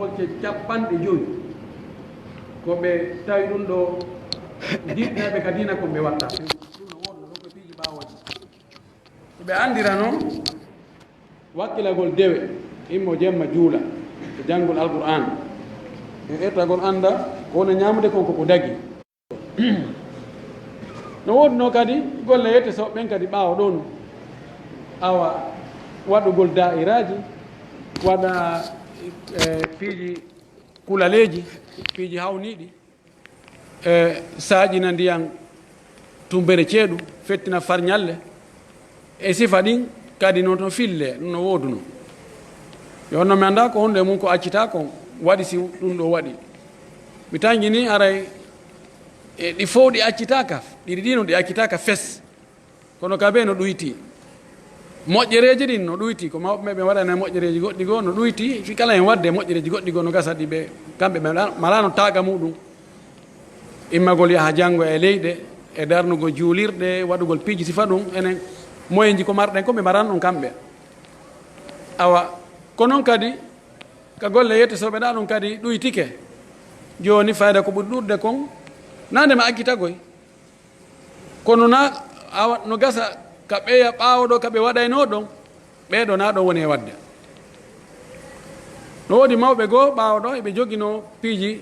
bolce capanɗe joyi ko ɓe tawi ɗum ɗo diɗɗaɓe ka dina ko ɓe watta ɗum no wonno ɗo ko piiji ɓawoji ɓe andira noon wakkilagol dewe immo jemma juula e janngol alqur'an e ettagol anda ko wona ñamude kon koko dagi no wodno kadi golle yette so ɓen kadi ɓaawa ɗon awa waɗugol da'iraji waɗa piiji kulaleji piiji hawniɗi saƴina ndiyan tumbere ceeɗu fettina farñalle e sifa ɗin kadi noon to fille ɗum no woduno yonno mi anda ko hunde mum ko accita kon waɗi si ɗum ɗo waɗi mi tangi ni aray e ɗi fof ɗi accitaka ɗiɗi ɗino ɗi accitaka fes kono ka be no ɗuyti moƴƴereji ɗin no ɗuyti ko mawɓe ɓe waɗana moƴƴereji goɗɗi goo no ɗuyti fi kala hen wadde moƴƴereji goɗɗi goo no gasa ɗi ɓe kamɓe ɓe malano taga muɗum immagol yaha janngo e leyɗe e darnugo juulirɗe waɗugol piiji sifa ɗum enen moyen ji ko marɗen ko ɓe maran ɗum kamɓe awa ko noon kadi ka golle yette so ɓe ɗa ɗum kadi ɗuytike joni fayda ko ɓuri ɗurde kon nande ma akkitagoy kono na awa no gasa ka ɓeya ɓaawoɗo ka ɓe waɗayno ɗon ɓeɗo na ɗon woni e wadde no woodi mawɓe goo ɓaawoɗo eɓe jogino piiji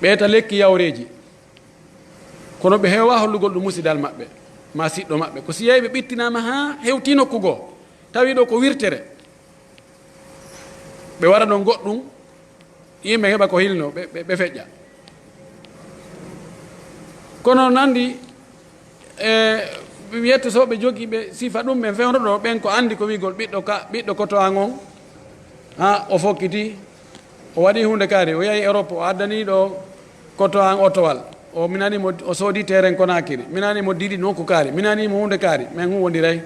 ɓeeta lekki yawreji kono ɓe heewa hollugol ɗum musidal maɓɓe ma siɗɗo maɓɓe ko si yeyi ɓe ɓittinama ha hewti nokku goo tawi ɗo ko wirtere ɓe wara ɗon goɗɗum yimɓe heɓa ko hilno ɓe feƴƴa kono nandi wiyette so ɓe jogii ɓe sifa ɗum ɓen fewno ɗo ɓen ko andi ko wigol ɓiɗɗo kotoan on ha o fokkiti o waɗi hunde kaari o yahi Europe o addani ɗo kotoan otowal o minanimo o soodi terrain Konakiri minanimo diɗi nokku kaari minanimo hunde kaari min hum wondiray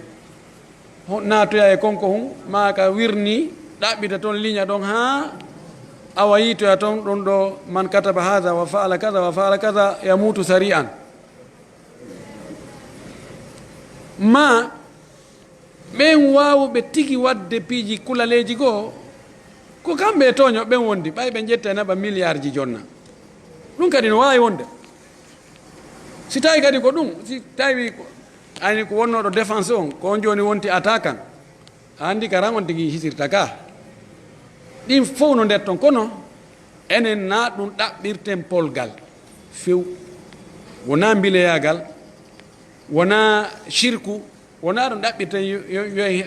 natoya e konko hum ma ka wirni ɗaɓɓita toon ligne ɗon ha awa yitoya toon ɗum ɗo man kataba hada wa faala kaza wa faala kaza yamutu sari an ma ɓen wawuɓe tigi wadde piiji kulaleji goo ko kamɓe e toño ɓen wondi ɓay ɓe jetta naɓa milliard ji jonna ɗum kadi no wawi wonde si tawi kadi ko ɗum si tawi ani ko wonnoɗo défense on ko on joni wonti attaquant andi karan on tigi hisirta ka ɗin fof no nder ton kono enen na ɗum ɗaɓɓirten polgal few wona mbileyagal wona shirku wona ɗum ɗaɓɓirten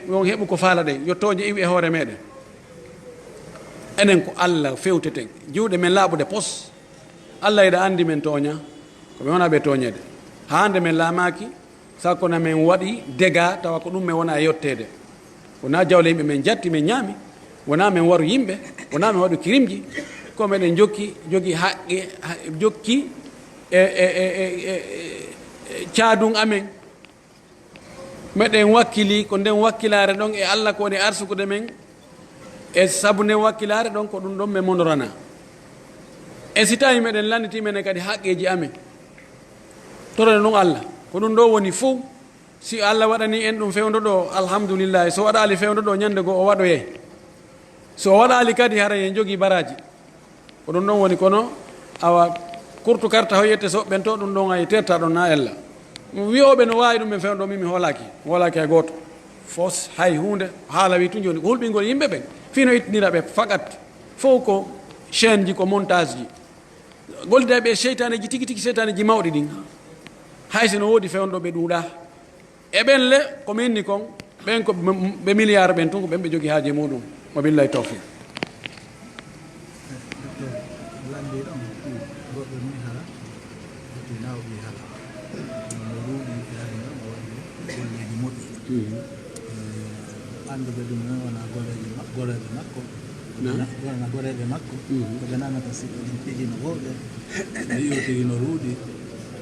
yo heɓu ko faala ɗen yo toñe iwi e hoore meɗen enen ko Allah fewteten juuɗe men laaɓude pos Allah eɗa andi men tooña koɓe wona ɓe tooñede hande men laamaki sakkona men waɗi déga tawa ko ɗum men wona e yettede wona jawle yimɓe men jatti men ñaami wona men waru yimɓe wona men waɗu kirimji ko meɗen jogi haqqe jokki caadun amen meɗen wakkili ko nden wakkilare ɗon e Allah ko woni arsukude men e sabu nden wakkilare ɗon ko ɗum ɗon men monorana e si tawi meɗen landiti menen kadi haqqeji amen torone ɗum Allah ko ɗum ɗo woni fou si Allah waɗani en ɗum fewdo ɗo alhamdoulillahi so waɗali fewdo ɗo ñande goo o waɗoye so waɗali kadi hara en jogui baraji ko ɗum ɗon woni kono awa kurtu karta hoyyette so ɓen to ɗum ɗon ay terta ɗon na ella wiyoɓe no wawi ɗum ɓen fewdo mimi holaki e goto fos hay hunde haala wi tun joni ko hulɓingol yimɓe ɓen fino ittinira ɓe fakat fof ko chaîne ji ko montage ji gollida ɓe seytane ji tigi seytane ji mawɗi ɗin haysi no woodi fewndo ɓe ɗuuɗa e ɓen le ko minni kon ɓen ko ɓe milliard ɓen tun ko ɓen ɓe jogui haaji muɗum wa billahi tawfiq anduɓe ɗum noon wona goreɓe makko wona goreɓe makko koɓe nanata sikko ɗum tigi no wowɗe ɓe o tigi no ruuɗi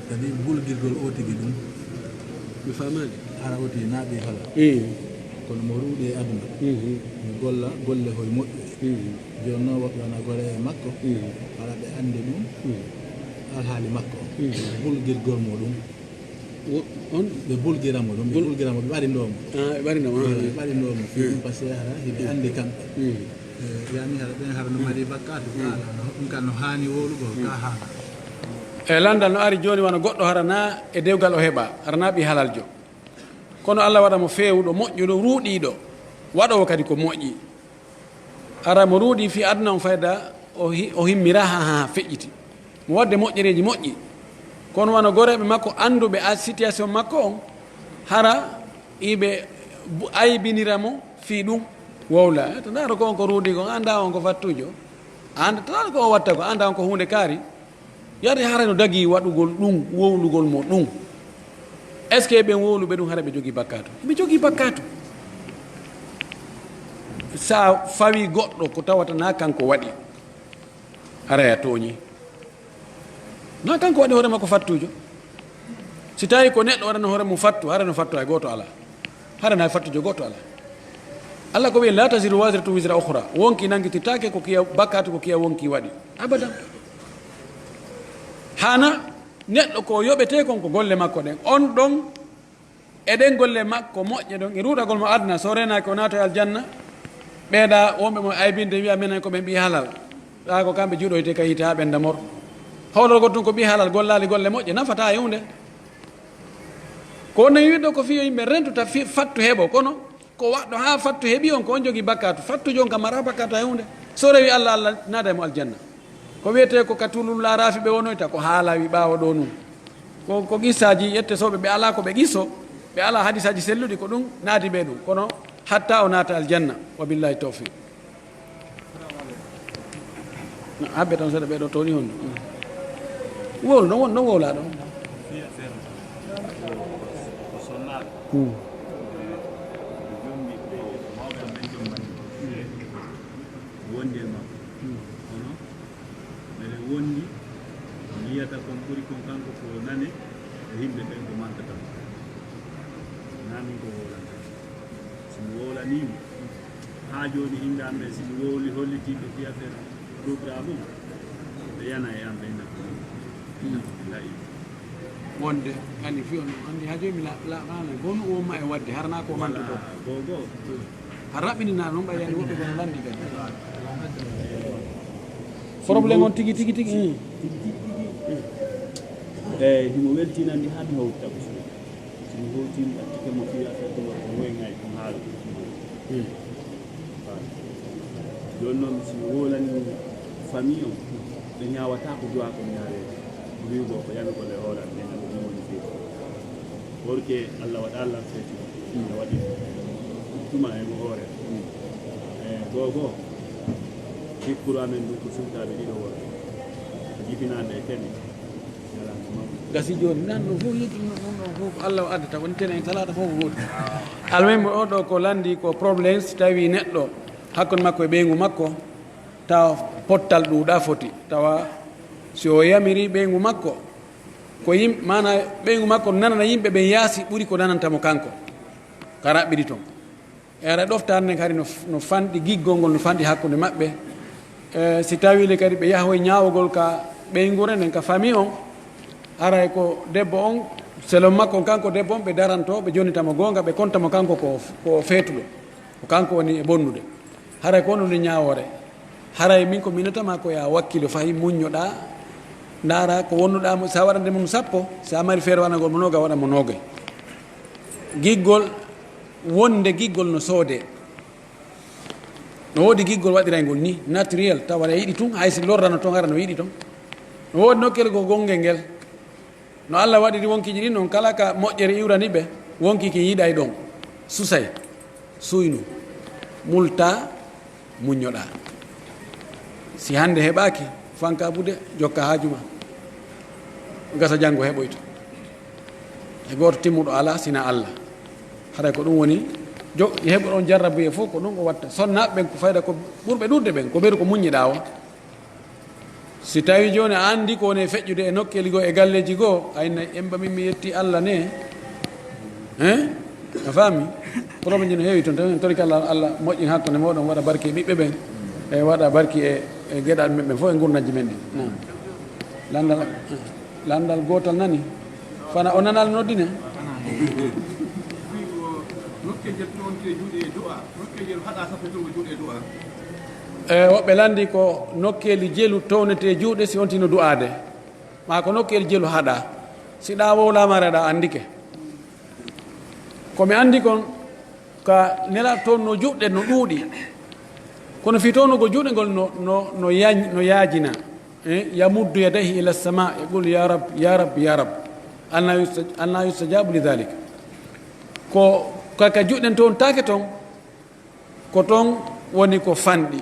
kadi bulguirgol o tigi ɗum mi famani ara o tigi naaɓi hala kono mo ruuɗi e aduna mi golla golle hoye moƴƴu joni noon woɓɓe wona goreɓe makko ala ɓe andi ɗum alhaali makko bulguirgol muɗum on ɓe bulguiramo ɗum ɓe ɓarinomo ɓe ɓarinomo ɓe ɓarinomo par ce que ara hiɓe andi kamɓe yani hara ɓen hara no mari bakkatu kala ɗum kan no hani wolugo ka haala e landal no ari joni wona goɗɗo harana e dewgal o heɓa harana ɓi halaljo kono Allah waɗa mo fewuɗo moƴƴuɗo ruuɗiɗo waɗowo kadi ko moƴƴi ara mo ruuɗi fi aduna on fayda o himmira ha feƴƴiti mo wadde moƴƴereji moƴƴi kono wona goreɓe makko anduɓe a situation makko on hara iɓe aybiniramo fi ɗum wowla to ndaaro ko on ko ruuɗi kon anda on ko fattujo anda tanaɗa ko o watta ko anda on ko hunde kaari yade hara no dagi waɗugol ɗum wowlugol mo ɗum est ce que ɓen wowluɓe ɗum hara ɓe jogui bakkatu ɓe jogui bakkatu sa fawi goɗɗo ko tawata na kanko waɗi araya tooñi na kanko waɗi hoore makko fattujo si tawi ko neɗɗo waɗano hoore mum fattu hara no fattu hay goto ala harana fattujo goto ala Allah ko wiye la tasiru wasiratu wisra ukhra wonki nangititake ko kiya bakkatu ko kiya wonki waɗi abadan hana neɗɗo ko yoɓete kon ko golle makko ɗen on ɗon eɗen golle makko moƴƴe ɗon e ruɗagol mo adna so renaki o nato e aljanna ɓeeɗa wonɓe mo aybinde wiya minen ko ɓen ɓi halal ɗa ko kamɓe juuɗoyte ka yiite ha ɓenda mor hawlol goɗɗum ko ɓi halal gollali golle moƴƴe nafata e hunde ko nayi wiɗɗo ko fiyo yimɓe rentuta fattu heeɓo kono ko waɗɗo ha fattu heeɓi on ko on jogui bakkatu fattujo on kam mara bakkatu e hunde so rewi Allah Allah naada e mo aljanna ko wiyete ko katulul larafi ɓe wonoyta ko haalawi ɓawa ɗo nun ko qissaji ƴette soɓe ɓe ala ko ɓe qisso ɓe ala hadisaji selluɗi ko ɗum naati ɓe ɗum kono hatta o naata aljanna wa billahi tawfiq habbe tan seeɗa ɓeɗo toni hon wol non wowla ɗon wondi yiyata kon ɓuri kon kanko ko nane e yimɓe ɓen ko mantata namin ko wolanta somi wowlanimi ha joni ingamɓe somi wowli hollitiɓe fi affaire programme o ɓe yana e am ɓe nayi wonde andi fi on andi ha joni mi laana gonu o ma e wadde harana ko mantuto gogo har raɓɓinina noon ɓayani woɓɓe kono landi kadi probléme on tigi eyi himo weltinandi ha mi hawta ko somi hawtini ɓattike mo fi affaire ko woygayi ko haala joni noon somi wolani famille o ɓe ñawata ko jowa ko ñaarede wigo ko yami golle hooran nena ko ɗum woni feeti worke Allah waɗa Allah feeti a waɗi tuma emo hoore gogo hikkuru amen ɗum ko sumtaɓe ɗiɗo wora jibinande e kene gasi joni nan ɗo fof yiki ɗum fof Allah addata woni tene en salata fof ko goɗɗi almami oɗo ko landi ko probléme so tawi neɗɗo hakkude makko e ɓeygu makko tawa pottal ɗuuɗa foti tawa si o yamiri ɓeygu makko ko yimɓe mana ɓeygu makko nanana yimɓe ɓen yaasi ɓuuri ko nanantamo kanko ka raɓɓiɗi toon e aɗa ɗoftarne kadi no fanɗi giggol ngol no fanɗi hakkude maɓɓe si tawile kadi ɓe yahoye ñawogol ka ɓeygure nden ka famille on aray ko debbo on selon makko kanko debbo on ɓe daranto ɓe jonitamo gonga ɓe contamo kanko ko feetuɗo ko kanko woni e bonnude haray ko wonnude ñawore haray min ko minatama ko ya wakkilo fayi muññoɗa ndara ko wonnuɗamo sa waɗande mum sappo sa mari feere waɗagol mo noga waɗa mo nogay giggol wonde giggol no soode no woodi giggol waɗiraygol ni naturel tawa aɗa yiɗi tun haysi lorrano toon hara no yiɗi toon no woodi nokkele ko gongel ngel no Allah waɗiri wonkiji ɗin noon kala ka moƴƴere iwrani ɓe wonki ki yiiɗay ɗon susay suynu multa muññoɗa si hande heɓaki fanka bude jokka haajuma gasa janngo heɓoyta e goto timmuɗo ala sina Allah haray ko ɗum woni heɓo ɗon jarrabuye fof ko ɗum o watta sonnaɓe ɓen ko fayda ko ɓurɓe ɗurde ɓen ko ɓeru ko muññiɗa o si tawi joni a andi ko woni feƴƴude e nokkeli goo e galleji goo ayna emba min mi yetti Allah ne a faami probléme ji no heewi toon tan tori kala Allah moƴƴin hakkude moɗon waɗa barki e ɓiɓɓe ɓen e waɗa barki e geɗal meɓɓen fof e gurnaji men ɗi landal gotal nani fana o nanal noddine nokkejel ɗon ke juuɗe e du'a nokkejel haɗa sappo ɗum juuɗe e du'a woɓɓe landi ko nokkeli jelu townete juuɗe si ontino du'ade ma ko nokkeli jelu haɗa si ɗa wowlamare aɗa andike komi andi kon ka nela tonno juɗɗe no ɗuuɗi kono fi townugo juuɗe ngol no yaajina yamuddu yadayhi ila sama yaqul ya rab ya rab ya rab anna yustajabu li dhalik ko kaka juɗɗen toon take toon ko toon woni ko fanɗi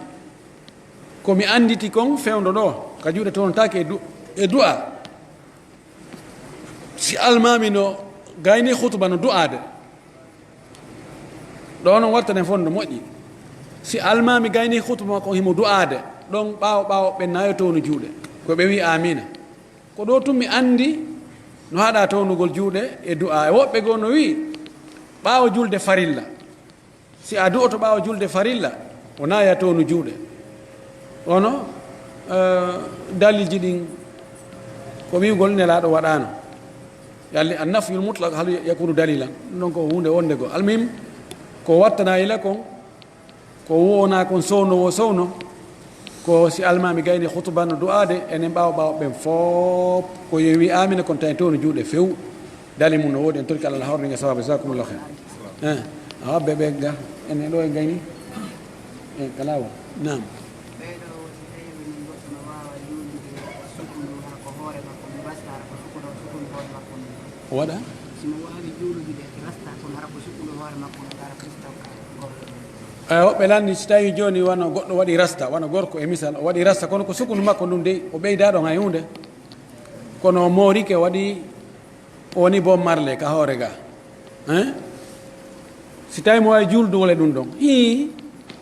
komi anditi kon fewndo ɗo ka juuɗe toon take e du'a si almami no gayni hutuba no du'ade ɗo noon wattanen fof no moƴƴi si almami gayni hutuba ko himo du'ade ɗon ɓawo ɓe nayo townu juuɗe ko ɓe wi amina ko ɗo tummi andi no haɗa townugol juuɗe e du'a e woɓɓe goo no wi ɓawo julde farilla si a du'oto ɓawo julde farilla o naya townu juuɗe ono dalilji ɗin ko wiwgol nelaɗo waɗano yalli annafyul mutlaq hal yakunu dalilan ɗum ko hunde wonde go almim ko wattana ila kon ko wona kon sowno ko si almami gayni hutuba no du'ade enen ɓawo ɓen fof ko yewi amina kon tawin towno juuɗe few dali mum no woodi en torki allah hawrninga sawabu jasakumullahu khair awabbe ɓe ga enen ɗo e gayni e kalawa nam waɗa woɓɓe landi so tawi joni wano goɗɗo waɗi rasta wano gorko e misal o waɗi rasta kono ko sukunu makko ɗum de o ɓeydaɗon hay hunde kono o morike waɗi o woni bom marle ka hoore ga si tawi mo wawi juldugol e ɗum ɗon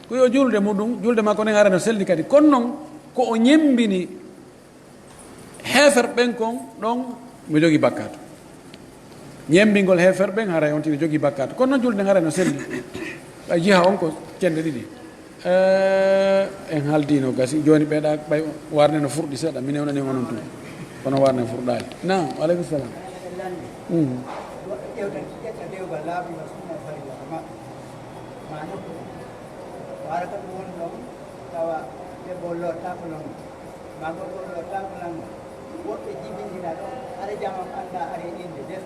ko yo julde muɗum julde makko nen ara no selli kadi kono noon ko o ñembini heefer ɓen kon ɗon mi jogui bakkatu ñembingol heefer ɓen haray on tino jogui bakkatu kono noon julde hara no selli ɓay jiha on ko cende ɗiɗi en haaldino gasi joni ɓeeɗa ɓay warne no furɗi seeɗa min ewnani onon tuma kono warne furɗali nam aleykum salam woɓɓe jibindina ɗon aɗa jama anda are inde def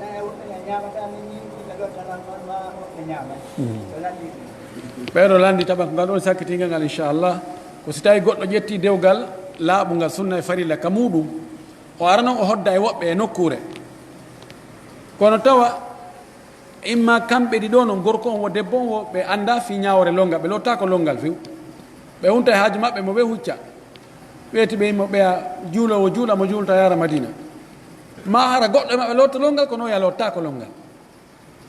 nana woɓɓe ñamata min yimɓiɓe ɗo tanan on ma woɓɓe ñaman so landi ɓeeɗo landi taɓa ko ngal ɗon sakkitingal ngal inchallah ko si tawi goɗɗo ƴetti dewgal laaɓungal sunna e farilla ka muɗum o ara noon o hodda e woɓɓe e nokkure kono tawa imma kamɓe ɗi ɗo no gorko on wo debbo on wo ɓe anda fi ñawore longal ɓe lotta ko longal few ɓe hunta e haaji maɓɓe mo ɓe hucca ɓeeti ɓe yimmo ɓeya juulowo juula mo juulta yara madina ma hara goɗɗo e maɓɓe lotta longal kono ya lotta ko longal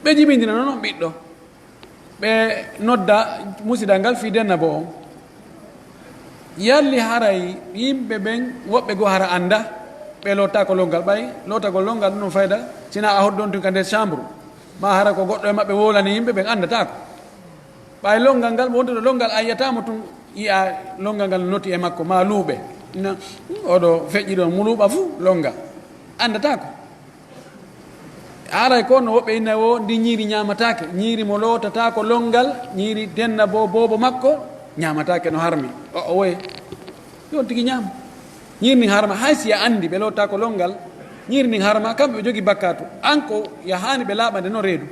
ɓe jibindina noon ɓiɗɗo ɓe nodda musidal ngal fi denna bo on yalli haray yimɓe ɓen woɓɓe goo hara anda ɓe lotta ko longal ɓay lottagol longal ɗum no fayda sina a hoddon tun ka nder chambre ma hara ko goɗɗo e maɓɓe wolani yimɓe ɓen andatako ɓay longal ngal mo wontuɗo longal a yiyatamo tun yiya longal ngal noti e makko ma luuɓe ina oɗo feƴƴi ɗon mo luuɓa fuu longal andatako haray ko no woɓɓe inna o ndi ñiiri ñamatake ñiiri mo lotata ko longal ñiiri denna bobo makko ñamatake no harmi o woye yon tigui ñaama ñiiri ndin harma hay si ya andi ɓe lotta ko longal ñiiri ndin harma kamɓe ɓe jogui bakkatu an ko yahani ɓe laaɓande no reedu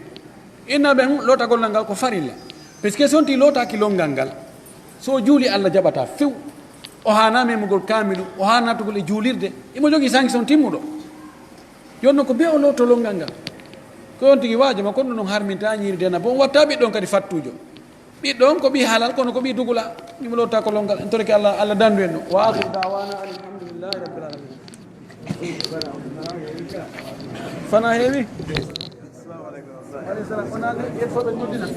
inna ɓen lotagol ngal ko farilla puisque sonti lotaki longal ngal so juuli Allah jaɓata few o hana memugol kamilu o hana natugol e juulirde imo jogui sanction timmuɗo jonno ko be o lotto longal ngal ko on tigui waajoma kono ɗum harminta ñiiri dena bo on watta ɓiɗɗon kadi fattujo ɓiɗɗon ko ɓi halal kono ko ɓi dugula imo lotta ko longal en torki Allah dandu en ɗum wa akhiru dawana alhamdulillahi rabbil alamin fana heewi aleykum salam onane ƴettoɓe noddina